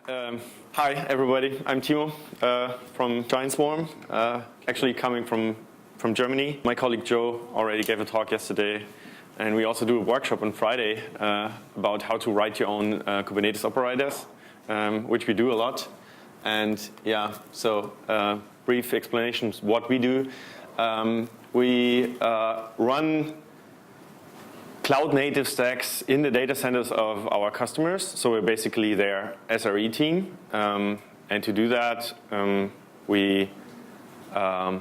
Hi, everybody. I'm Timo from Giant Swarm, actually coming from Germany. My colleague Joe already gave a talk yesterday, and we also do a workshop on Friday about how to write your own Kubernetes operators, which we do a lot. And yeah, so brief explanations what we do. We run cloud-native stacks in the data centers of our customers. So we're basically their SRE team. And to do that, we kind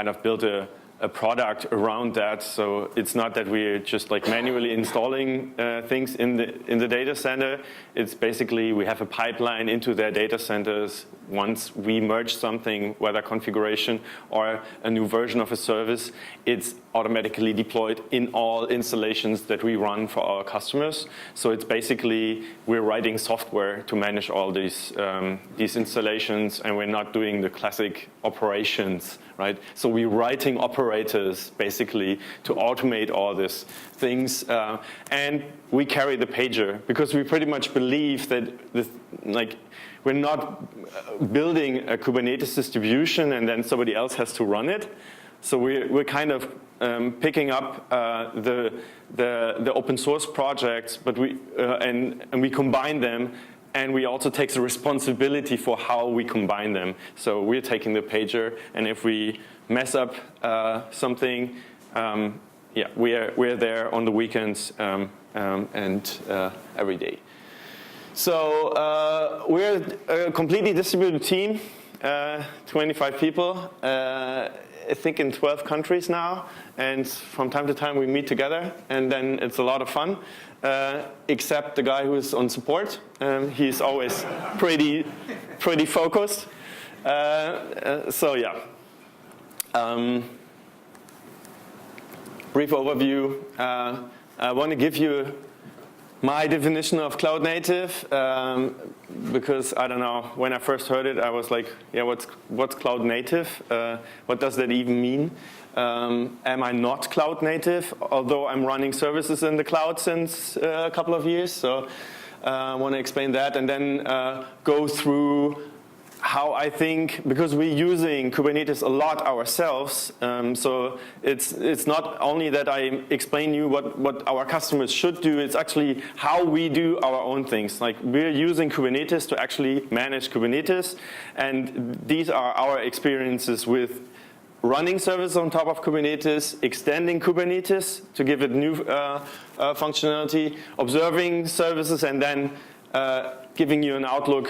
of built a product around that. So it's not that we're just like manually installing things in the data center. It's basically we have a pipeline into their data centers. Once we merge something, whether configuration or a new version of a service, it's automatically deployed in all installations that we run for our customers. So it's basically we're writing software to manage all these installations, and we're not doing the classic operations, right? So we're writing operators basically to automate all these things, and we carry the pager because we pretty much believe that we're not building a Kubernetes distribution and then somebody else has to run it. So we're kind of picking up the open source projects, but and we combine them, and we also take the responsibility for how we combine them. So we're taking the pager, and if we mess up something, yeah, we're there on the weekends and every day. So we're a completely distributed team, 25 people, I think in 12 countries now, and from time to time we meet together, and then it's a lot of fun, except the guy who's on support. He's always pretty focused. So yeah. Brief overview. I want to give you my definition of cloud native, because I don't know, when I first heard it, I was like, yeah, what's cloud native? What does that even mean? Am I not cloud native, although I'm running services in the cloud since a couple of years? So I want to explain that, and then go through how I think, because we're using Kubernetes a lot ourselves, so it's not only that I explain you what our customers should do, it's actually how we do our own things. Like we're using Kubernetes to actually manage Kubernetes, and these are our experiences with running services on top of Kubernetes, extending Kubernetes to give it new functionality, observing services, and then giving you an outlook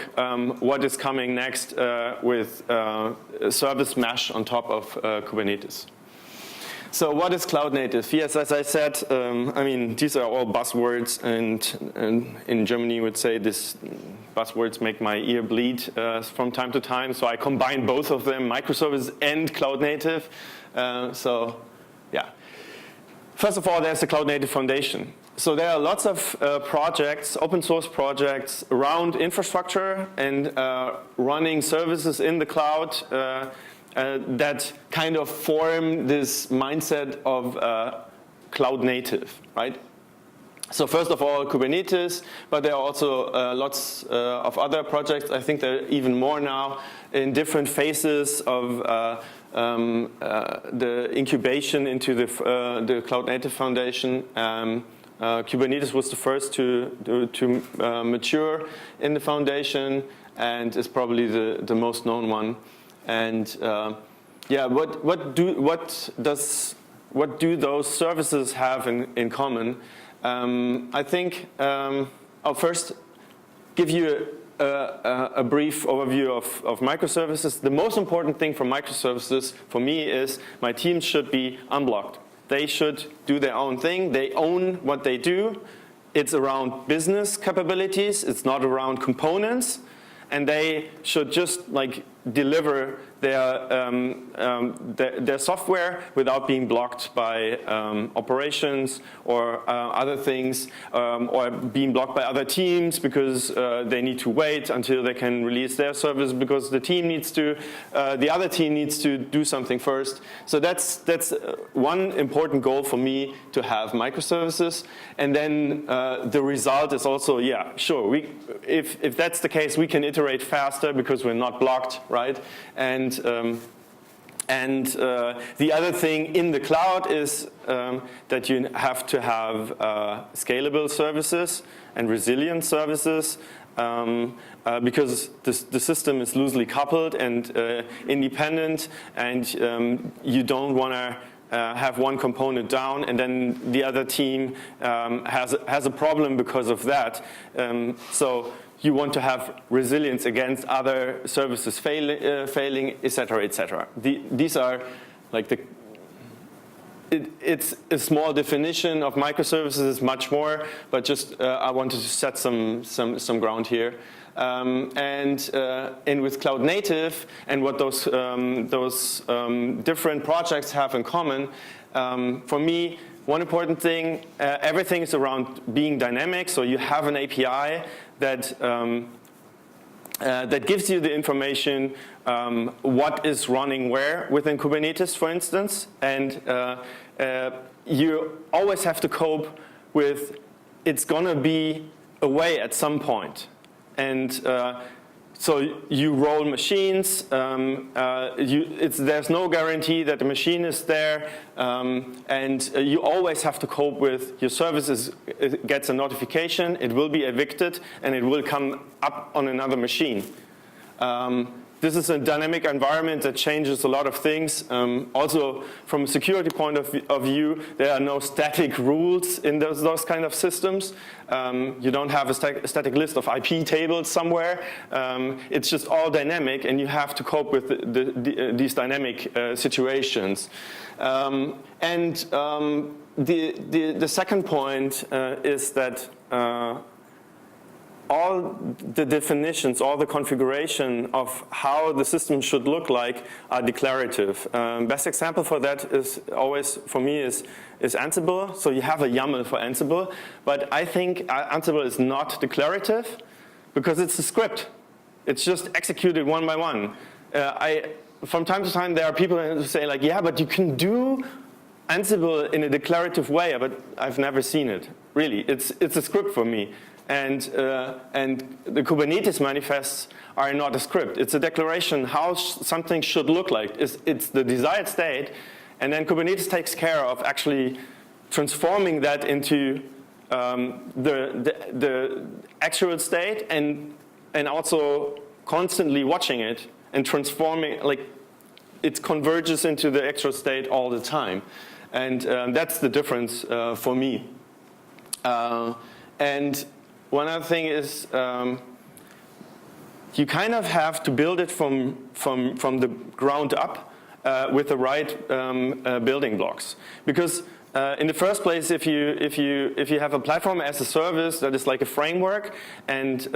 what is coming next with service mesh on top of Kubernetes. So what is cloud native? Yes, as I said, I mean, these are all buzzwords, and in Germany would say this buzzwords make my ear bleed from time to time. So I combine both of them, microservices and cloud native. So yeah. First of all, there's the Cloud Native Foundation. So there are lots of projects, open source projects around infrastructure and running services in the cloud that kind of form this mindset of cloud native, right? So first of all, Kubernetes, but there are also lots of other projects. I think there are even more now in different phases of the incubation into the Cloud Native Foundation. Kubernetes was the first to mature in the foundation, and is probably the most known one. And yeah, what do those services have in common? I think I'll first give you a brief overview of microservices. The most important thing for microservices for me is my teams should be unblocked. They should do their own thing. They own what they do. It's around business capabilities. It's not around components. And they should just like deliver their software without being blocked by operations or other things, or being blocked by other teams because they need to wait until they can release their service because the other team needs to do something first. So that's one important goal for me, to have microservices. And then the result is also, yeah, sure, if that's the case, we can iterate faster because we're not blocked, right? And the other thing in the cloud is that you have to have scalable services and resilient services, because the system is loosely coupled and independent, and you don't want to have one component down and then the other team has a problem because of that. So you want to have resilience against other services failing, et cetera, et cetera. These are like it's a small definition of microservices, is much more, but just I wanted to set some ground here. And with cloud native and what those different projects have in common, for me, one important thing, everything is around being dynamic. So you have an API that gives you the information what is running where within Kubernetes, for instance, and you always have to cope with it's going to be away at some point. And so you roll machines. There's no guarantee that the machine is there, and you always have to cope with your service gets a notification, it will be evicted, and it will come up on another machine. This is a dynamic environment that changes a lot of things. Also, from a security point of view, there are no static rules in those kind of systems. You don't have a static list of IP tables somewhere. It's just all dynamic, and you have to cope with these dynamic situations. The second point is that all the definitions, all the configuration of how the system should look like are declarative. Best example for that is always, for me, is Ansible. So you have a YAML for Ansible, but I think Ansible is not declarative because it's a script. It's just executed one by one. From time to time, there are people who say like, yeah, but you can do Ansible in a declarative way, but I've never seen it. Really, it's a script for me. And the Kubernetes manifests are not a script. It's a declaration how something should look like. It's the desired state, and then Kubernetes takes care of actually transforming that into the actual state, and also constantly watching it and transforming, like it converges into the actual state all the time. And that's the difference for me. And one other thing is you kind of have to build it from the ground up with the right building blocks, because in the first place, if you have a platform as a service that is like a framework, and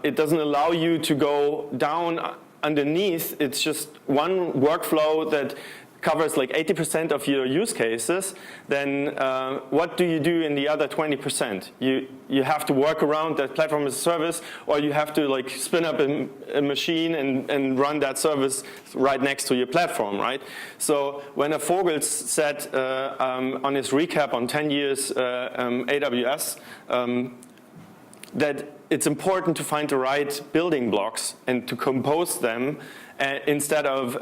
it doesn't allow you to go down underneath, it's just one workflow that covers like 80% of your use cases, then what do you do in the other 20%? You have to work around that platform as a service, or you have to like spin up a machine and run that service right next to your platform, right? So when Vogels said on his recap on 10 years AWS, that it's important to find the right building blocks and to compose them instead of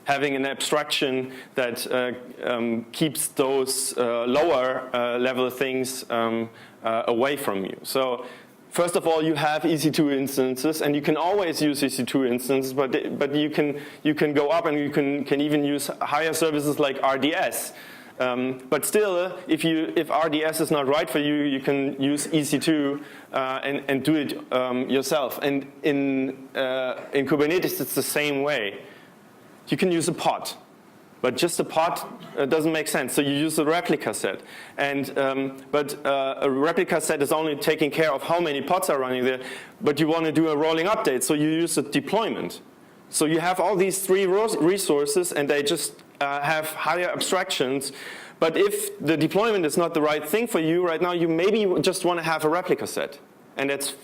having an abstraction that keeps those lower level things away from you. So first of all, you have EC2 instances, and you can always use EC2 instances, but you can go up, and you can even use higher services like RDS. But still, if RDS is not right for you, you can use EC2 and do it yourself. And in Kubernetes, it's the same way. You can use a pod, but just a pod doesn't make sense. So you use a replica set, but a replica set is only taking care of how many pods are running there. But you want to do a rolling update, so you use a deployment. So you have all these three resources, and they just have higher abstractions. But if the deployment is not the right thing for you right now, you maybe just want to have a replica set, and that's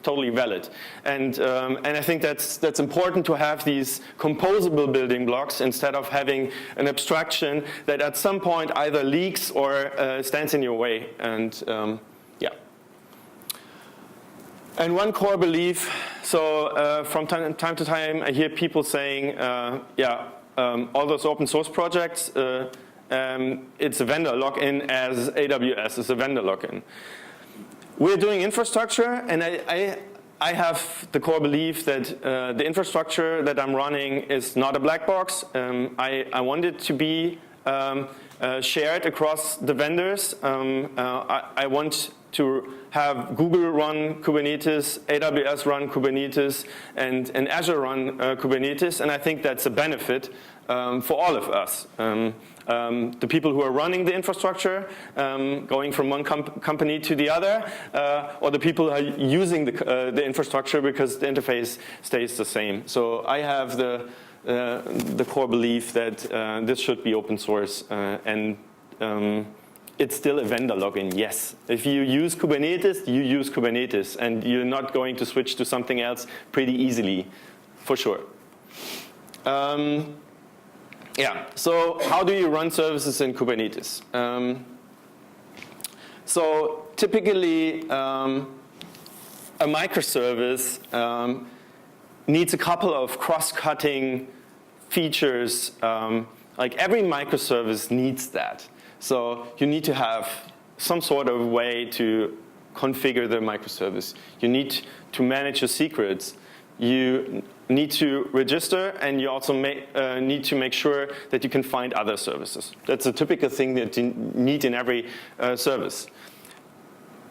totally valid. And I think that's important to have these composable building blocks instead of having an abstraction that at some point either leaks or stands in your way. And yeah. And one core belief, so from time to time I hear people saying, all those open source projects, it's a vendor lock-in as AWS is a vendor lock-in. We're doing infrastructure, and I have the core belief that the infrastructure that I'm running is not a black box. I want it to be shared across the vendors. I want to have Google run Kubernetes, AWS run Kubernetes, and Azure run Kubernetes, and I think that's a benefit for all of us. The people who are running the infrastructure, going from one company to the other, or the people who are using the infrastructure because the interface stays the same. So I have the core belief that this should be open source, and it's still a vendor login, yes. If you use Kubernetes, you use Kubernetes, and you're not going to switch to something else pretty easily, for sure. Yeah, so how do you run services in Kubernetes? So typically, a microservice needs a couple of cross-cutting features. Like every microservice needs that. So you need to have some sort of way to configure the microservice. You need to manage your secrets. You need to register, and you also need to make sure that you can find other services. That's a typical thing that you need in every service.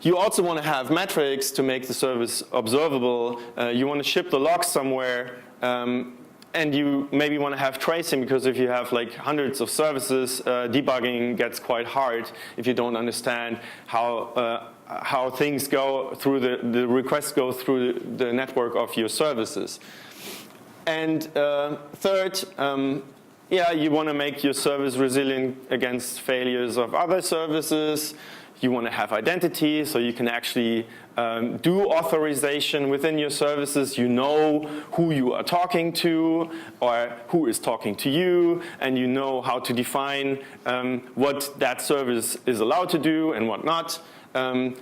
You also want to have metrics to make the service observable. You want to ship the logs somewhere, and you maybe want to have tracing, because if you have like hundreds of services, debugging gets quite hard if you don't understand how things go through the requests go through the network of your services. And third, you want to make your service resilient against failures of other services. You want to have identity, so you can actually do authorization within your services. You know who you are talking to or who is talking to you, and you know how to define what that service is allowed to do and what not.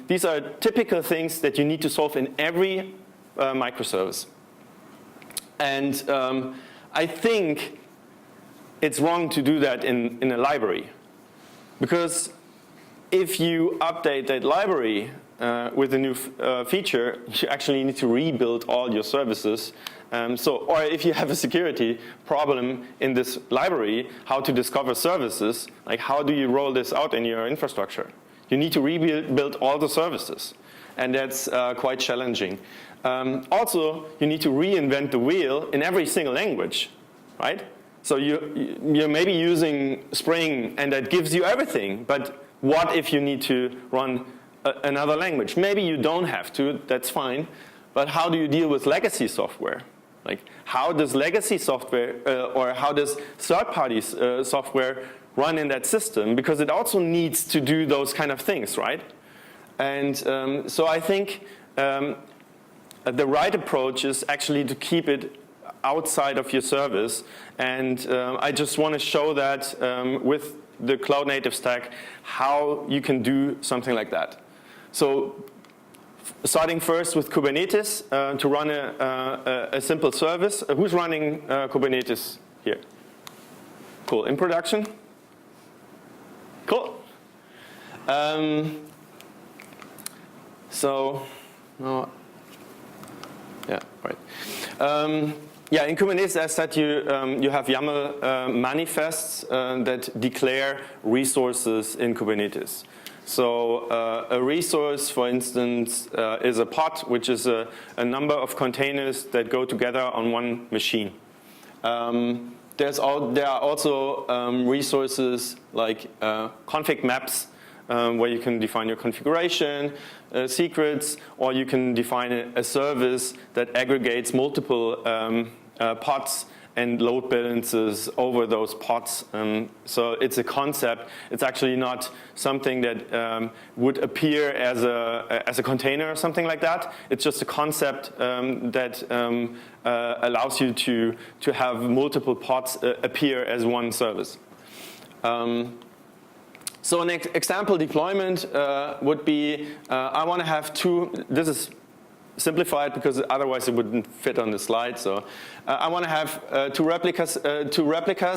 These are typical things that you need to solve in every microservice. And I think it's wrong to do that in a library, because if you update that library with a new feature, you actually need to rebuild all your services. Or if you have a security problem in this library, how to discover services, like how do you roll this out in your infrastructure? You need to rebuild all the services, and that's quite challenging. Also, you need to reinvent the wheel in every single language, right? So you're maybe using Spring, and that gives you everything, but what if you need to run another language? Maybe you don't have to, that's fine, but how do you deal with legacy software? Like, how does legacy software, or how does third-party software run in that system? Because it also needs to do those kind of things, right? And so I think the right approach is actually to keep it outside of your service. And I just want to show that with the cloud native stack, how you can do something like that. So starting first with Kubernetes to run a simple service. Who's running Kubernetes here? Cool. In production? Cool. In Kubernetes, as said, you have YAML manifests that declare resources in Kubernetes. So a resource, for instance, is a pod, which is a number of containers that go together on one machine. There are also resources like config maps, where you can define your configuration, secrets, or you can define a service that aggregates multiple pods and load balances over those pods. So it's a concept. It's actually not something that would appear as a container or something like that. It's just a concept that allows you to have multiple pods appear as one service. So an example deployment would be, I want to have two, this is simplified because otherwise it wouldn't fit on the slide. So I want to have two replicas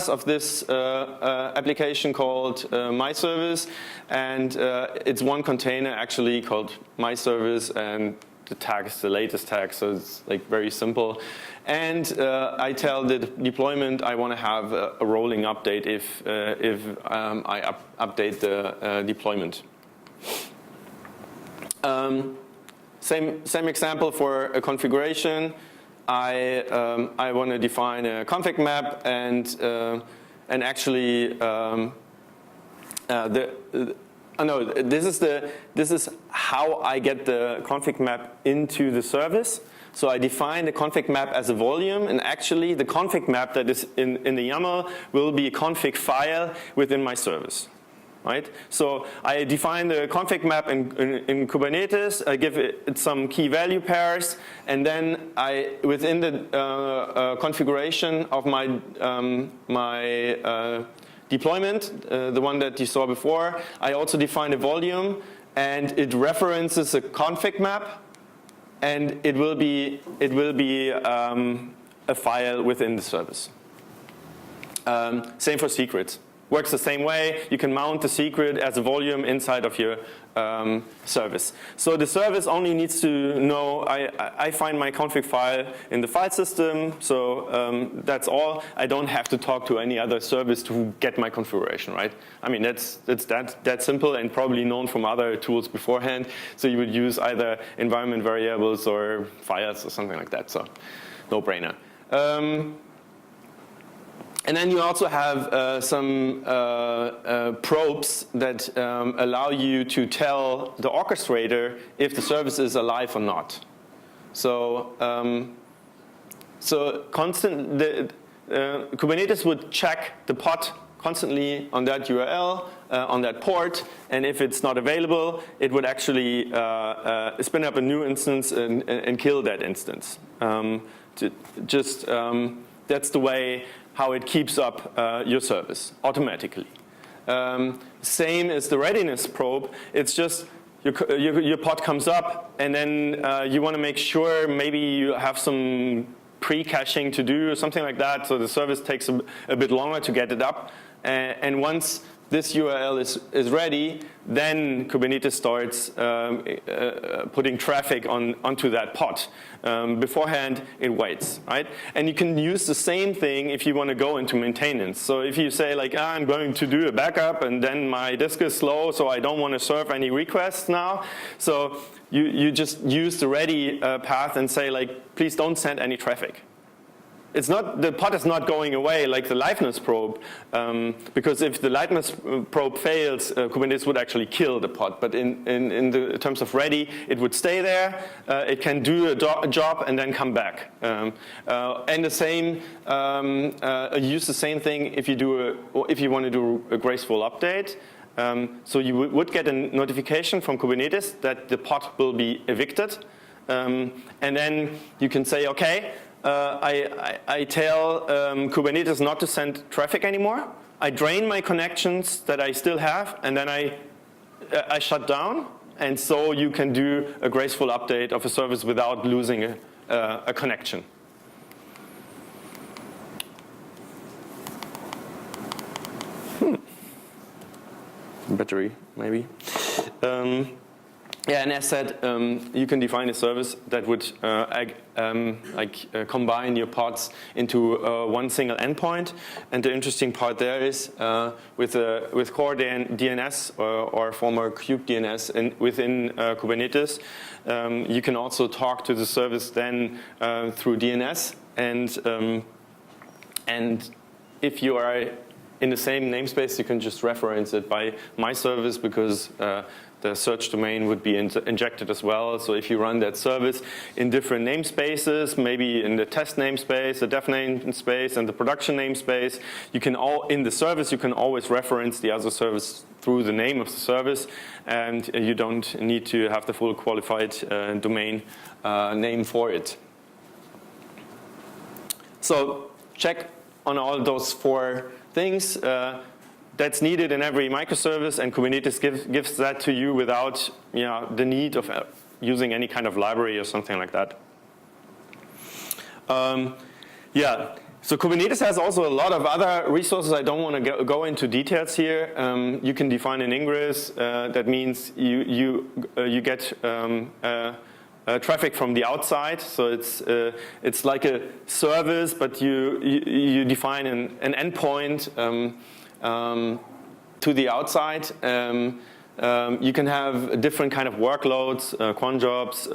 of this application called MyService, and it's one container actually called MyService, and the tag is the latest tag, so it's like very simple. And I tell the deployment I want to have a rolling update if I update the deployment. Same example for a configuration. I want to define a config map, and actually this is how I get the config map into the service. So I define the config map as a volume, and actually the config map that is in the YAML will be a config file within my service. Right? So I define the config map in Kubernetes, I give it some key value pairs, and then within the configuration of my deployment, the one that you saw before, I also define a volume, and it references a config map, and it will be a file within the service. Same for secrets. Works the same way. You can mount the secret as a volume inside of your service. So the service only needs to know, I find my config file in the file system, so that's all. I don't have to talk to any other service to get my configuration, right? I mean, that's that simple and probably known from other tools beforehand. So you would use either environment variables or files or something like that, so no brainer. And then you also have some probes that allow you to tell the orchestrator if the service is alive or not. So, Kubernetes would check the pod constantly on that URL, on that port, and if it's not available, it would actually spin up a new instance and kill that instance. That's the way how it keeps up your service automatically. Same as the readiness probe. It's just your pod comes up, and then you want to make sure maybe you have some pre-caching to do or something like that, so the service takes a bit longer to get it up. And once this URL is ready, then Kubernetes starts putting traffic onto that pod. Beforehand, it waits, right? And you can use the same thing if you want to go into maintenance. So if you say, like, I'm going to do a backup, and then my disk is slow, so I don't want to serve any requests now. So you just use the ready path and say, like, please don't send any traffic. It's not, the pod is not going away like the liveness probe, because if the liveness probe fails, Kubernetes would actually kill the pod. But in the terms of ready, it would stay there. It can do a job and then come back. And the same, use the same thing if you want to do a graceful update. So you would get a notification from Kubernetes that the pod will be evicted, and then you can say, okay. I tell Kubernetes not to send traffic anymore. I drain my connections that I still have, and then I shut down. And so you can do a graceful update of a service without losing a connection. Battery, maybe. Yeah, and as said, you can define a service that would combine your pods into one single endpoint. And the interesting part there is with core DNS or former kubedns within Kubernetes, you can also talk to the service then through DNS. And if you are in the same namespace, you can just reference it by my service because the search domain would be injected as well. So if you run that service in different namespaces, maybe in the test namespace, the dev namespace, and the production namespace, you can in the service, you can always reference the other service through the name of the service, and you don't need to have the full qualified domain name for it. So check on all those 4 things. That's needed in every microservice, and Kubernetes gives that to you without the need of using any kind of library or something like that. So Kubernetes has also a lot of other resources. I don't want to go into details here. You can define an ingress. That means you get traffic from the outside, so it's like a service, but you define an endpoint to the outside. You can have different kind of workloads, cron jobs.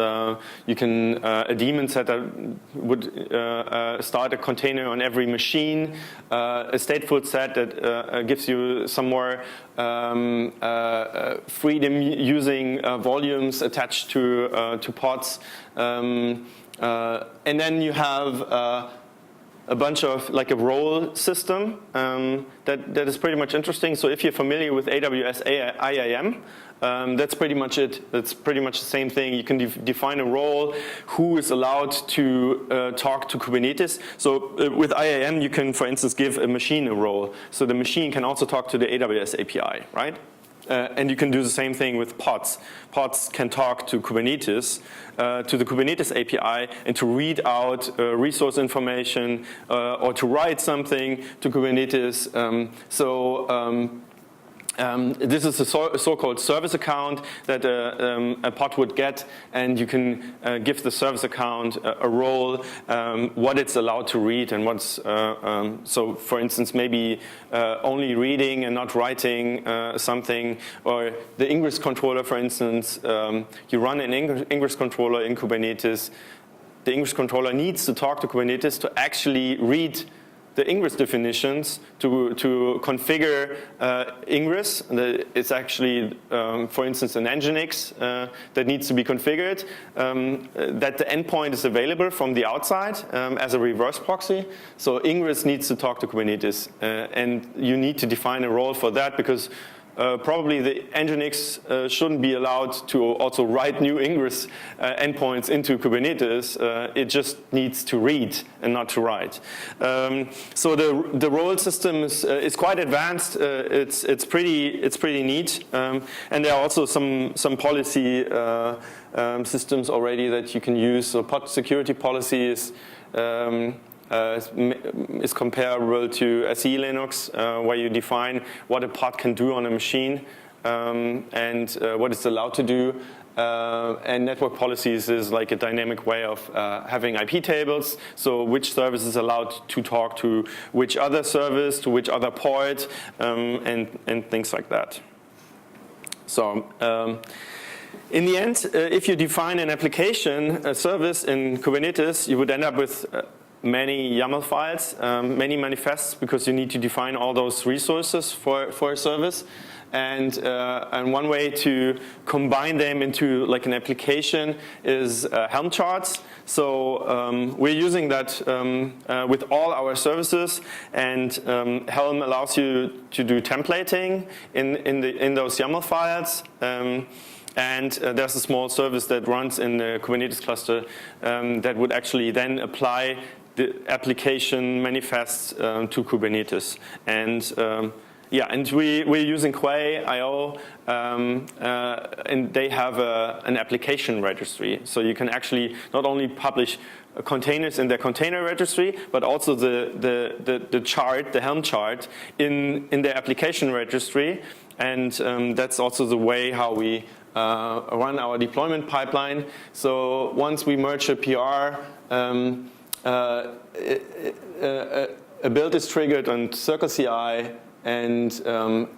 You can a daemon setter would start a container on every machine. A stateful set that gives you some more freedom using volumes attached to pods. And then you have a bunch of like a role system that is pretty much interesting. So if you're familiar with AWS IAM, that's pretty much it. That's pretty much the same thing. You can define a role, who is allowed to talk to Kubernetes. So with IAM, you can, for instance, give a machine a role. So the machine can also talk to the AWS API, right? And you can do the same thing with pods. Pods can talk to Kubernetes, to the Kubernetes API, and to read out resource information or to write something to Kubernetes. This is a so-called service account that a pod would get, and you can give the service account a role, what it's allowed to read, and what's so. For instance, maybe only reading and not writing something, or the ingress controller. For instance, you run an ingress controller in Kubernetes. The ingress controller needs to talk to Kubernetes to actually read the ingress definitions to configure ingress. It's actually, for instance, an Nginx that needs to be configured, that the endpoint is available from the outside as a reverse proxy. So ingress needs to talk to Kubernetes, and you need to define a role for that, because probably the Nginx shouldn't be allowed to also write new ingress endpoints into Kubernetes. It just needs to read and not to write. So the role system is quite advanced. It's pretty neat, and there are also some policy systems already that you can use. So pod security policy is comparable to SE Linux, where you define what a pod can do on a machine and what it's allowed to do. And network policies is like a dynamic way of having IP tables. So which service is allowed to talk to which other service, to which other port, and things like that. So in the end, if you define an application, a service in Kubernetes, you would end up with many YAML files, many manifests, because you need to define all those resources for a service. And one way to combine them into like an application is Helm charts. So we're using that with all our services, and Helm allows you to do templating in those YAML files. And there's a small service that runs in the Kubernetes cluster that would actually then apply the application manifests to Kubernetes. And and we're using Quay.io, and they have an application registry. So you can actually not only publish containers in their container registry, but also the chart, the Helm chart, in their application registry. And that's also the way how we run our deployment pipeline. So once we merge a PR, a build is triggered on CircleCI, and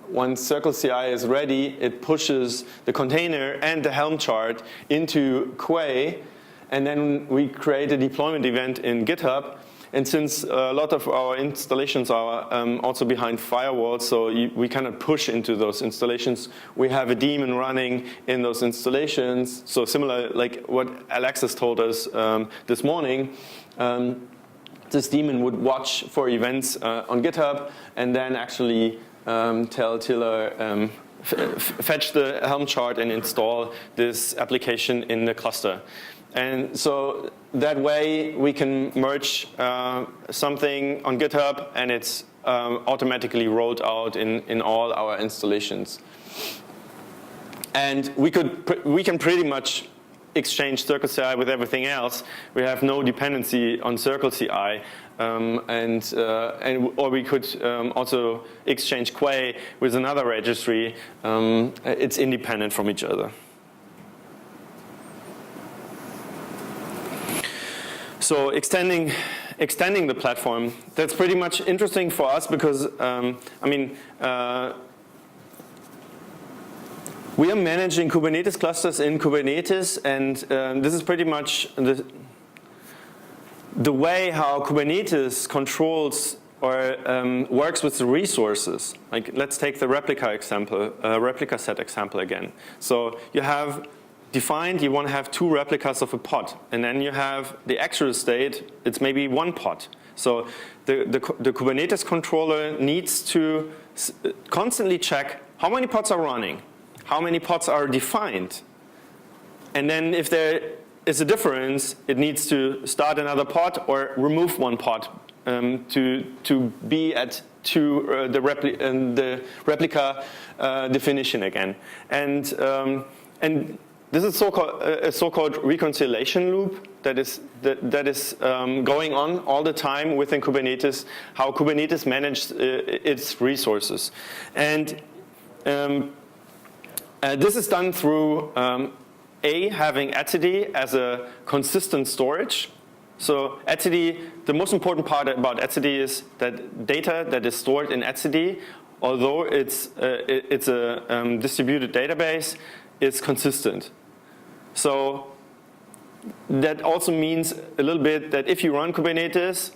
once CircleCI is ready, it pushes the container and the Helm chart into Quay, and then we create a deployment event in GitHub, And since a lot of our installations are also behind firewalls, so we cannot push into those installations. We have a daemon running in those installations. So similar, like what Alexis told us this morning, this daemon would watch for events on GitHub and then actually tell Tiller, fetch the Helm chart and install this application in the cluster. And so that way we can merge something on GitHub and it's automatically rolled out in all our installations. And we can pretty much exchange Circle CI with everything else. We have no dependency on Circle CI, or we could also exchange Quay with another registry. It's independent from each other. So extending the platform, that's pretty much interesting for us because, we are managing Kubernetes clusters in Kubernetes, and this is pretty much the way how Kubernetes controls or works with the resources. Like, let's take the replica example, replica set example again. So you have defined, you want to have 2 replicas of a pod, and then you have the actual state, it's maybe 1 pod. So the Kubernetes controller needs to constantly check how many pods are running, how many pods are defined. And then if there is a difference, it needs to start another pod or remove 1 pod to be at the replica definition again. And this is a so-called reconciliation loop that is going on all the time within Kubernetes, how Kubernetes manages its resources. And this is done through having etcd as a consistent storage. So etcd, the most important part about etcd is that data that is stored in etcd, although it's a distributed database, is consistent. So that also means a little bit that if you run Kubernetes,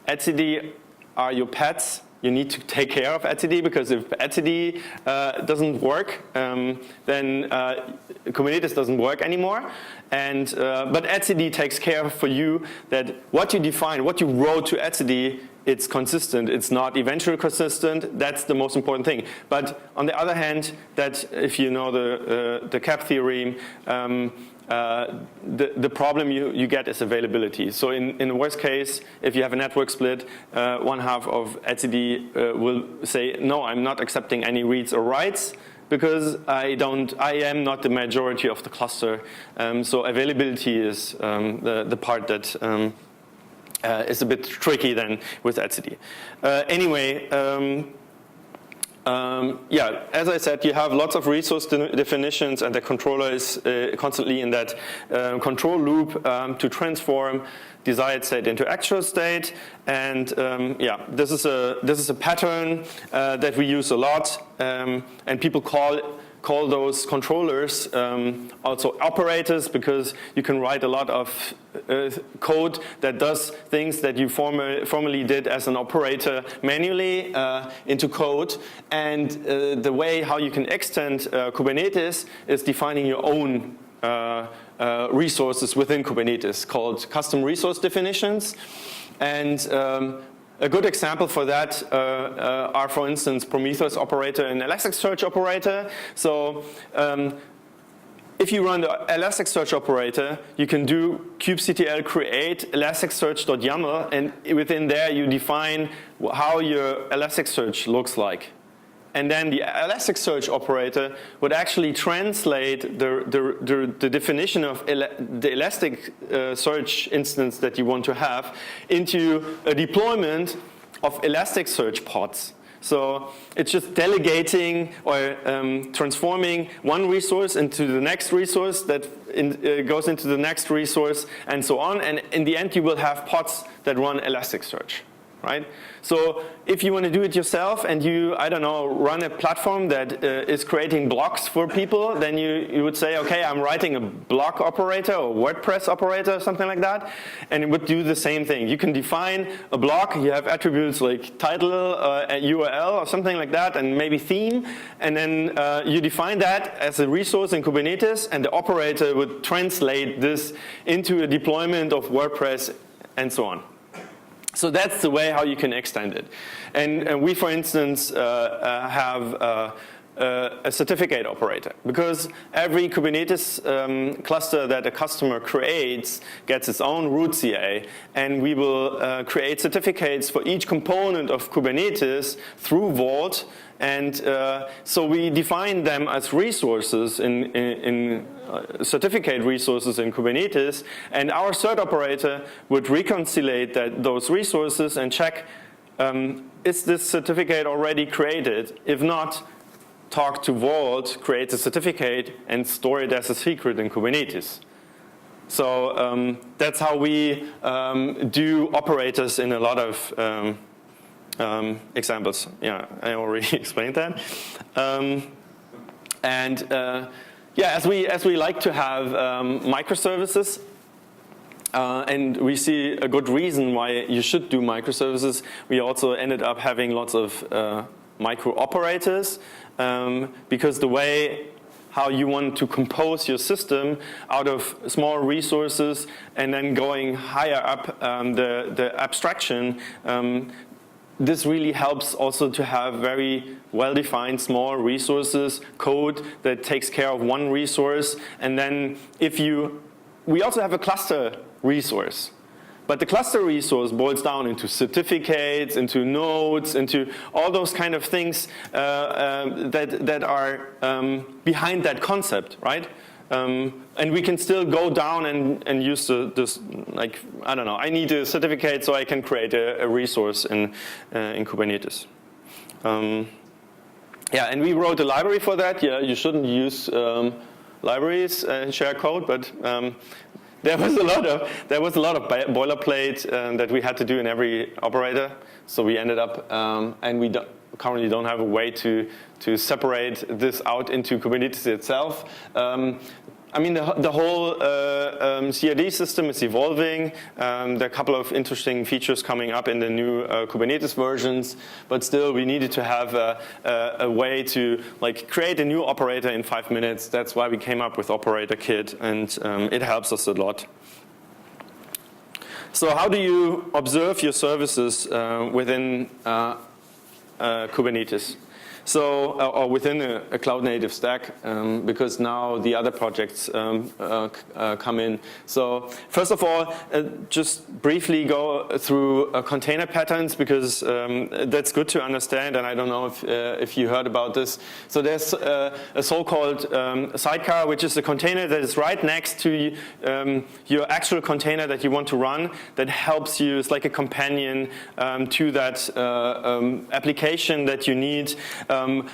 etcd are your pets. You need to take care of etcd, because if etcd doesn't work, then Kubernetes doesn't work anymore. But etcd takes care for you that what you define, what you wrote to etcd, it's consistent. It's not eventually consistent. That's the most important thing. But on the other hand, that if you know the CAP theorem, the problem you get is availability. So in the worst case, if you have a network split, 1/2 of etcd will say, no, I'm not accepting any reads or writes, because I am not the majority of the cluster. So availability is the part that is a bit tricky then with etcd. Anyway, as I said, you have lots of resource definitions, and the controller is constantly in that control loop to transform desired state into actual state. And this is a pattern that we use a lot, and people call those controllers also operators, because you can write a lot of code that does things that you formerly did as an operator manually into code. And the way how you can extend Kubernetes is defining your own resources within Kubernetes, called custom resource definitions. And a good example for that are, for instance, Prometheus operator and Elasticsearch operator. So if you run the Elasticsearch operator, you can do kubectl create elasticsearch.yaml, and within there you define how your Elasticsearch looks like. And then the Elasticsearch operator would actually translate the definition of the Elasticsearch instance that you want to have into a deployment of Elasticsearch pods. So it's just delegating or transforming one resource into the next resource that goes into the next resource, and so on. And in the end, you will have pods that run Elasticsearch. right? So if you want to do it yourself and you, I don't know, run a platform that is creating blocks for people, then you would say, okay, I'm writing a block operator or WordPress operator or something like that, and it would do the same thing. You can define a block, you have attributes like title, URL or something like that, and maybe theme, and then you define that as a resource in Kubernetes, and the operator would translate this into a deployment of WordPress and so on. So that's the way how you can extend it. And we, for instance, have a certificate operator, because every Kubernetes cluster that a customer creates gets its own root CA, and we will create certificates for each component of Kubernetes through Vault. And so we define them as resources in certificate resources in Kubernetes, and our cert operator would reconcile those resources and check, is this certificate already created? If not, talk to Vault, create a certificate, and store it as a secret in Kubernetes. So that's how we do operators in a lot of examples. Yeah, I already explained that. Yeah, as we like to have microservices, and we see a good reason why you should do microservices, we also ended up having lots of micro operators, because the way how you want to compose your system out of small resources and then going higher up the abstraction, this really helps also to have very well-defined small resources, code that takes care of one resource. And then we also have a cluster resource. But the cluster resource boils down into certificates, into nodes, into all those kind of things that are behind that concept, right? And we can still go down and use this, like, I don't know, I need a certificate so I can create a resource in Kubernetes. Yeah, and we wrote a library for that. Yeah, you shouldn't use libraries and share code, but there was a lot of boilerplate that we had to do in every operator. So we ended up, and we currently don't have a way to separate this out into Kubernetes itself. I mean, the whole CRD system is evolving. There are a couple of interesting features coming up in the new Kubernetes versions, but still we needed to have a way to create a new operator in 5 minutes. That's why we came up with Operator Kit, and it helps us a lot. So how do you observe your services within Kubernetes? So, or within a cloud-native stack, because now the other projects come in. So, first of all, just briefly go through container patterns, because that's good to understand, and I don't know if you heard about this. So there's a so-called sidecar, which is a container that is right next to your actual container that you want to run, that helps you, it's like a companion to that application that you need.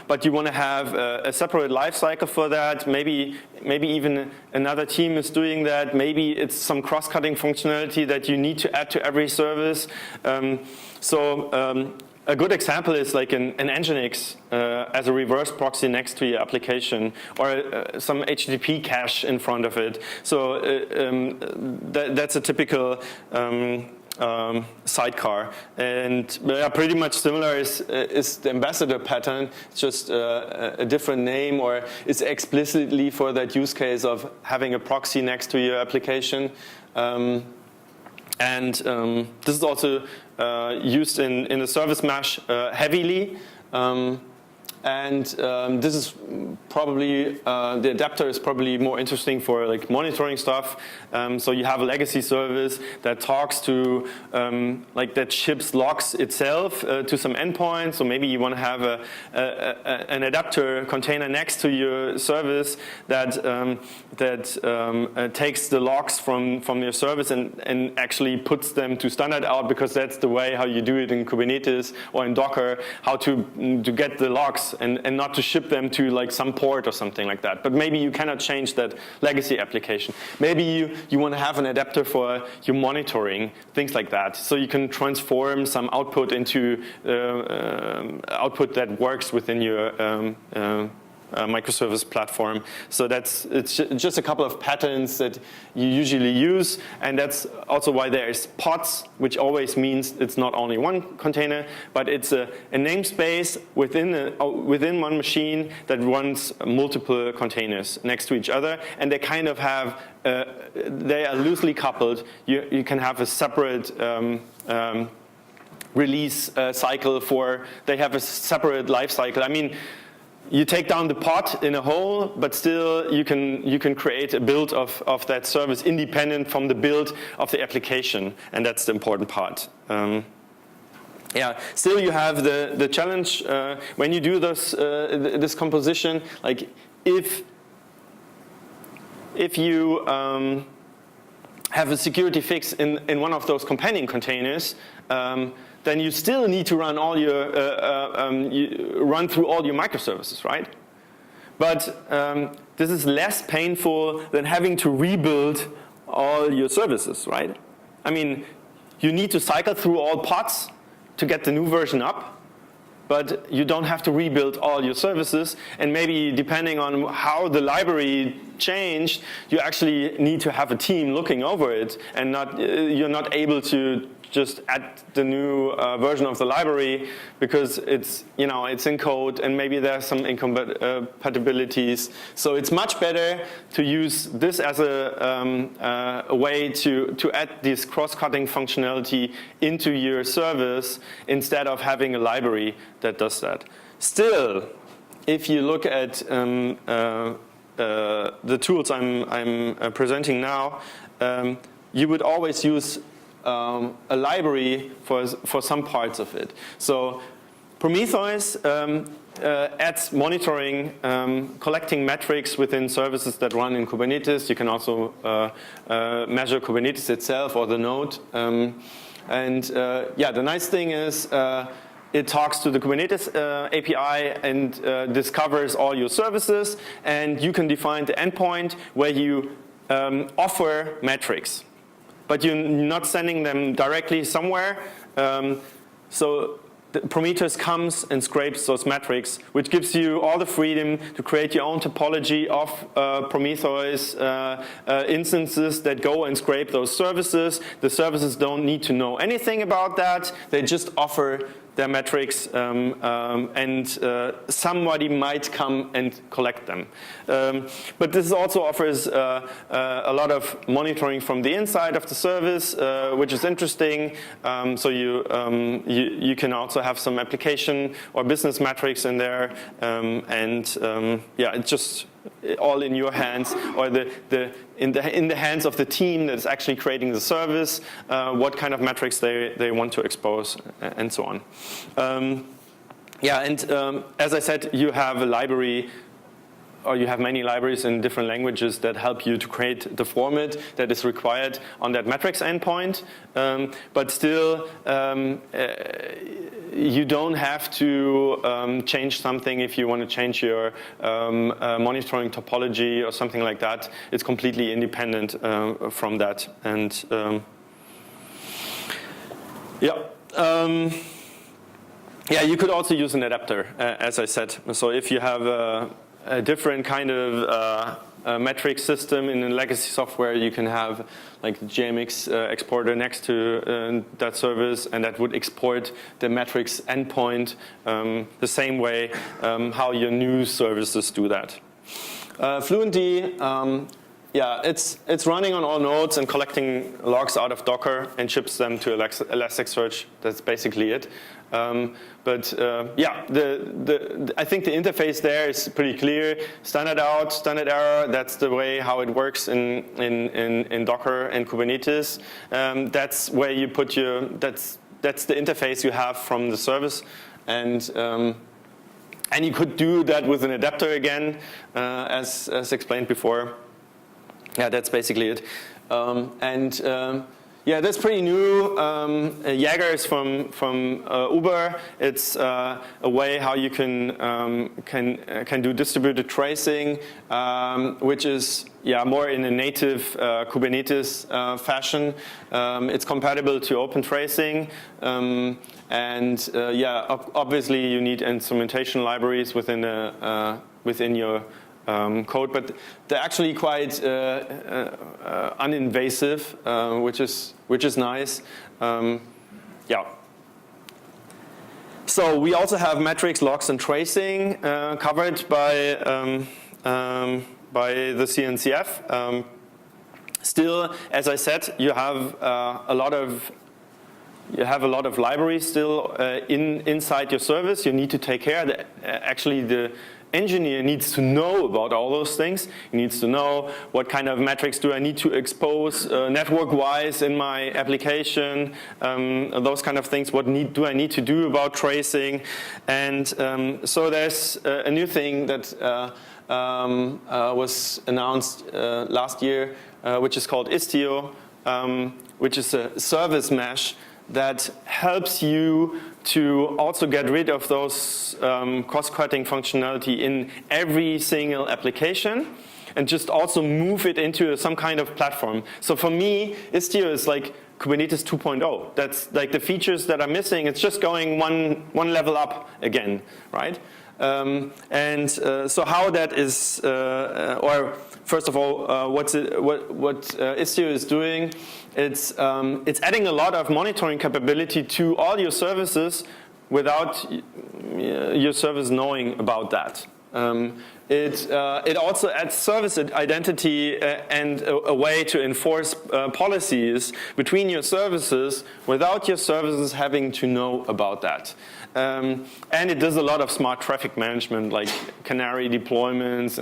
But you want to have a separate lifecycle for that. Maybe even another team is doing that. Maybe it's some cross-cutting functionality that you need to add to every service. A good example is like an Nginx as a reverse proxy next to your application, or some HTTP cache in front of it. So that's a typical sidecar, and pretty much similar is the ambassador pattern. It's just a different name, or it's explicitly for that use case of having a proxy next to your application. This is also used in the service mesh heavily. This is probably, the adapter is probably more interesting for like monitoring stuff. So you have a legacy service that talks to, that ships logs itself to some endpoint. So maybe you want to have an adapter container next to your service that takes the logs from your service and actually puts them to standard out, because that's the way how you do it in Kubernetes or in Docker, how to get the logs pods and not to ship them to like some port or something like that. But maybe you cannot change that legacy application. Maybe you want to have an adapter for your monitoring, things like that. So you can transform some output into output that works within your microservice platform. So it's just a couple of patterns that you usually use, and that's also why there is pods, which always means it's not only one container, but it's a namespace within one machine that runs multiple containers next to each other, and they kind of have they are loosely coupled. You can have a separate release cycle they have a separate life cycle. I mean, you take down the pod in a whole, but still you can create a build of that service independent from the build of the application, and that's the important part. Still you have the challenge when you do this composition. Like if you have a security fix in one of those companion containers, then you still need to run all your run through all your microservices, right? But this is less painful than having to rebuild all your services, right? I mean, you need to cycle through all pods to get the new version up, but you don't have to rebuild all your services. And maybe depending on how the library changed, you actually need to have a team looking over it, and you're not able to just add the new version of the library because it's in code and maybe there are some incompatibilities. So it's much better to use this as a way to add this cross-cutting functionality into your service instead of having a library that does that. Still, if you look at the tools I'm presenting now, you would always use a library for some parts of it. So Prometheus adds monitoring, collecting metrics within services that run in Kubernetes. You can also measure Kubernetes itself or the node. The nice thing is it talks to the Kubernetes API and discovers all your services, and you can define the endpoint where you offer metrics. But you're not sending them directly somewhere. So Prometheus comes and scrapes those metrics, which gives you all the freedom to create your own topology of Prometheus instances that go and scrape those services. The services don't need to know anything about that. They just offer their metrics, and somebody might come and collect them. But this also offers a lot of monitoring from the inside of the service, which is interesting. So you can also have some application or business metrics in there, it's just all in your hands, or in the hands of the team that is actually creating the service, what kind of metrics they want to expose, and so on. As I said, you have a library, or you have many libraries in different languages that help you to create the format that is required on that metrics endpoint. But still, you don't have to change something if you want to change your monitoring topology or something like that. It's completely independent from that. And you could also use an adapter, as I said. So if you have a different kind of metric system in a legacy software, you can have like the JMX exporter next to that service, and that would export the metrics endpoint the same way how your new services do that. Fluentd, it's running on all nodes and collecting logs out of Docker and ships them to Elasticsearch. That's basically it. I think the interface there is pretty clear. Standard out, standard error. That's the way how it works in Docker and Kubernetes. That's where you put your. That's the interface you have from the service, and you could do that with an adapter again, as explained before. Yeah, that's basically it. Yeah, that's pretty new. Jaeger is from Uber. It's a way how you can do distributed tracing, which is more in a native Kubernetes fashion. It's compatible to open tracing, obviously you need instrumentation libraries within your code, but they're actually quite uninvasive, which is nice. So we also have metrics, logs, and tracing covered by the CNCF. Still, as I said, you have a lot of libraries still inside your service. You need to take care that actually the engineer needs to know about all those things. He needs to know what kind of metrics do I need to expose network-wise in my application, those kind of things. What do I need to do about tracing? And so there's a new thing that was announced last year, which is called Istio, which is a service mesh that helps you to also get rid of those cost-cutting functionality in every single application and just also move it into some kind of platform. So for me, Istio is like Kubernetes 2.0. That's like the features that are missing. It's just going one level up again, right? So how that is, or first of all, what Istio is doing, it's adding a lot of monitoring capability to all your services without your service knowing about that. It also adds service identity and a way to enforce policies between your services without your services having to know about that. And it does a lot of smart traffic management, like canary deployments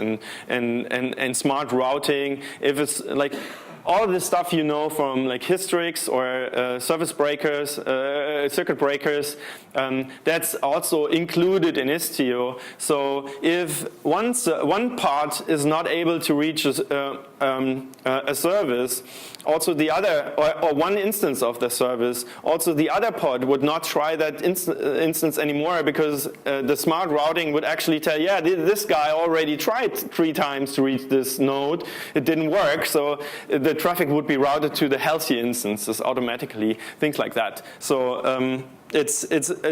and smart routing. If it's like all of this stuff you know from like Hystrix or service breakers, circuit breakers, that's also included in Istio. So if one part is not able to reach a service, also the other, or one instance of the service, also the other pod would not try that instance anymore, because the smart routing would actually tell, yeah, this guy already tried 3 times to reach this node. It didn't work, so the traffic would be routed to the healthy instances automatically, things like that. So it's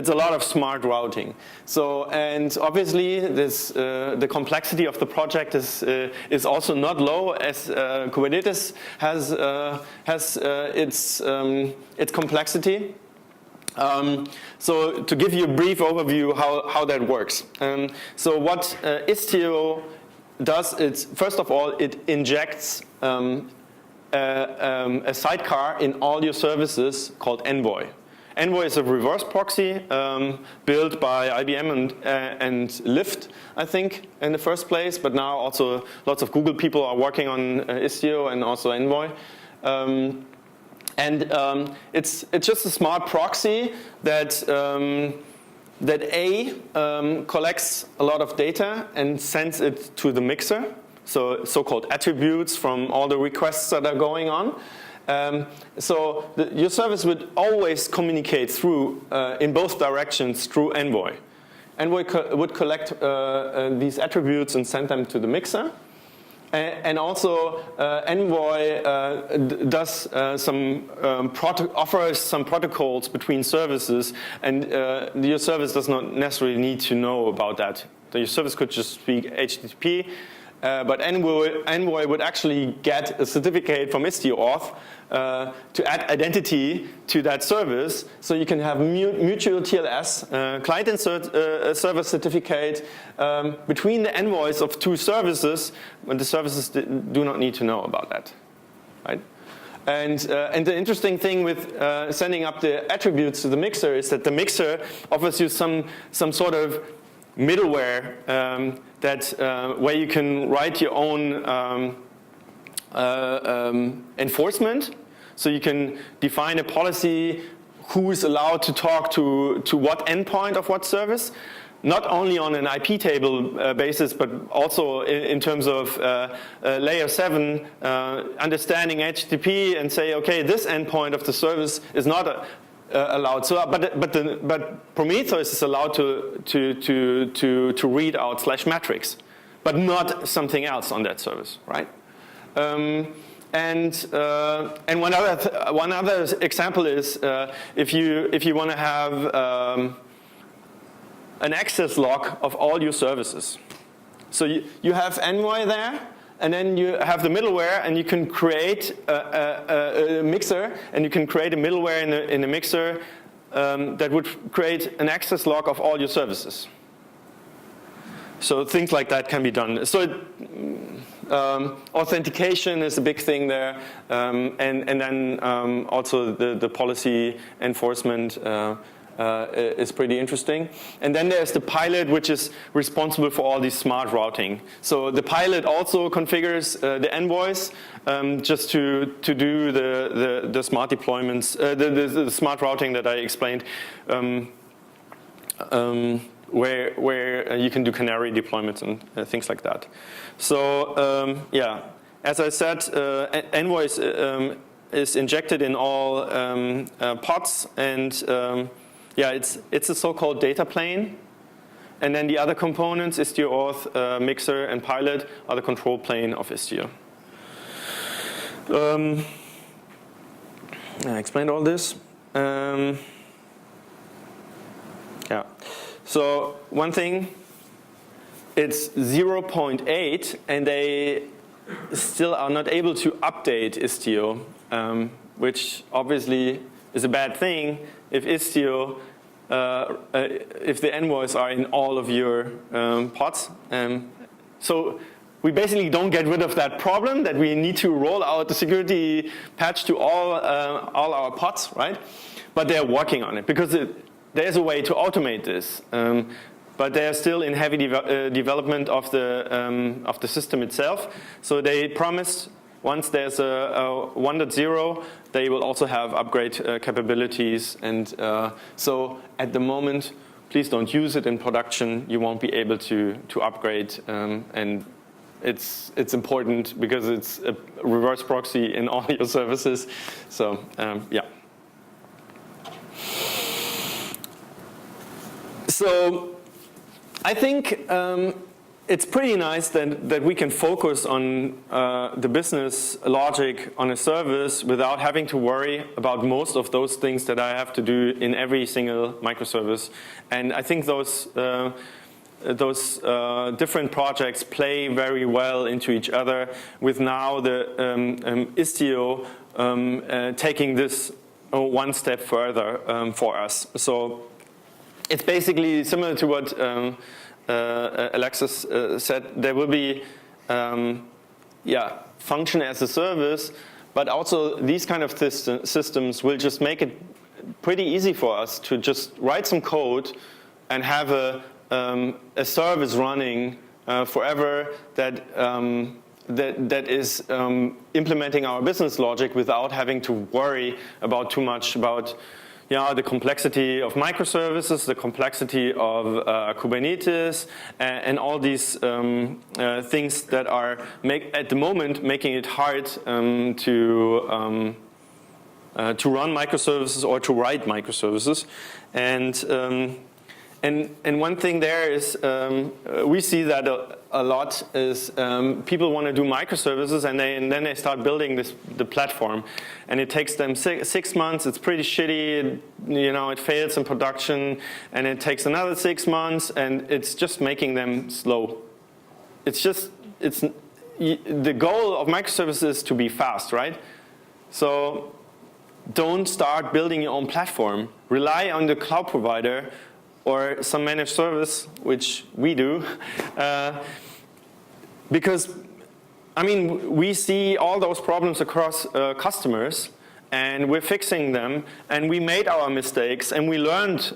a lot of smart routing. So, and obviously this the complexity of the project is also not low, as Kubernetes has its complexity. So to give you a brief overview how that works. So what Istio does, it's first of all it injects a sidecar in all your services called Envoy. Envoy is a reverse proxy built by IBM and Lyft, I think, in the first place. But now also lots of Google people are working on Istio and also Envoy. It's just a smart proxy that collects a lot of data and sends it to the mixer. So-called attributes from all the requests that are going on. So your service would always communicate through, in both directions, through Envoy. Envoy would collect these attributes and send them to the mixer. And also Envoy does offers some protocols between services, and your service does not necessarily need to know about that. Your service could just speak HTTP. But Envoy would actually get a certificate from Istio-auth to add identity to that service, so you can have mutual TLS, client and server certificate, between the envoys of 2 services, when the services do not need to know about that, right? And the interesting thing with sending up the attributes to the mixer is that the mixer offers you some sort of middleware where you can write your own enforcement. So you can define a policy who is allowed to talk to what endpoint of what service. not only on an IP table basis, but also in terms of layer 7, understanding HTTP and say, okay, this endpoint of the service is not allowed. So, but Prometheus is allowed to read out /matrix, but not something else on that service, right? And one other example is if you want to have an access log of all your services. So you have Envoy there, and then you have the middleware, and you can create a mixer, and you can create a middleware in a mixer that would create an access log of all your services. So things like that can be done. So authentication is a big thing there, and then also the policy enforcement is pretty interesting. And then there's the pilot, which is responsible for all these smart routing. So the pilot also configures the envoys just to do the smart deployments, the smart routing that I explained, where you can do canary deployments and things like that. So yeah, as I said, Envoy is injected in all pods, and yeah, it's a so-called data plane. And then the other components, Istio Auth, Mixer, and Pilot, are the control plane of Istio. I explained all this. Yeah. So one thing, it's 0.8, and they still are not able to update Istio, which obviously is a bad thing if Istio, if the envoys are in all of your pods. So we basically don't get rid of that problem that we need to roll out the security patch to all our pods, right? But they're working on it because there's a way to automate this. But they are still in heavy development of the system itself. So they promised once there's a 1.0, they will also have upgrade capabilities. And so at the moment, please don't use it in production. You won't be able to upgrade. And it's important because it's a reverse proxy in all your services. So yeah. So I think it's pretty nice that we can focus on the business logic on a service without having to worry about most of those things that I have to do in every single microservice. And I think those different projects play very well into each other, with now the Istio taking this one step further for us. So it's basically similar to what Alexis said. There will be function as a service, but also these kind of systems will just make it pretty easy for us to just write some code and have a service running forever that is implementing our business logic without having to worry about too much about the complexity of microservices, the complexity of Kubernetes, and all these things that are at the moment making it hard to run microservices or to write microservices. And one thing there is we see that a lot is people want to do microservices, and then they start building the platform, and it takes them 6 months. It's pretty shitty. It fails in production, and it takes another 6 months, and it's just making them slow. The goal of microservices is to be fast, right? So don't start building your own platform. Rely on the cloud provider or some managed service, which we do, because, I mean, we see all those problems across customers, and we're fixing them, and we made our mistakes, and we learned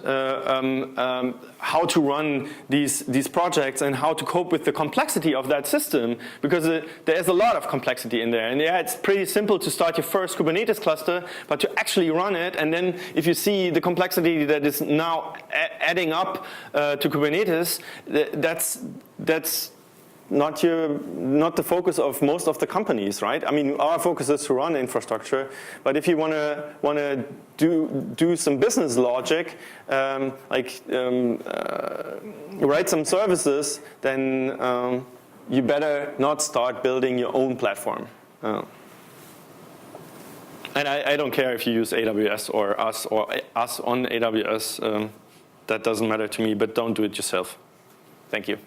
how to run these projects and how to cope with the complexity of that system, because there's a lot of complexity in there. And yeah, it's pretty simple to start your first Kubernetes cluster, but to actually run it, and then if you see the complexity that is now adding up to Kubernetes, that's not the focus of most of the companies, right? I mean, our focus is to run infrastructure, but if you want to do some business logic, write some services, then you better not start building your own platform. And I don't care if you use AWS or us on AWS. That doesn't matter to me, but don't do it yourself. Thank you.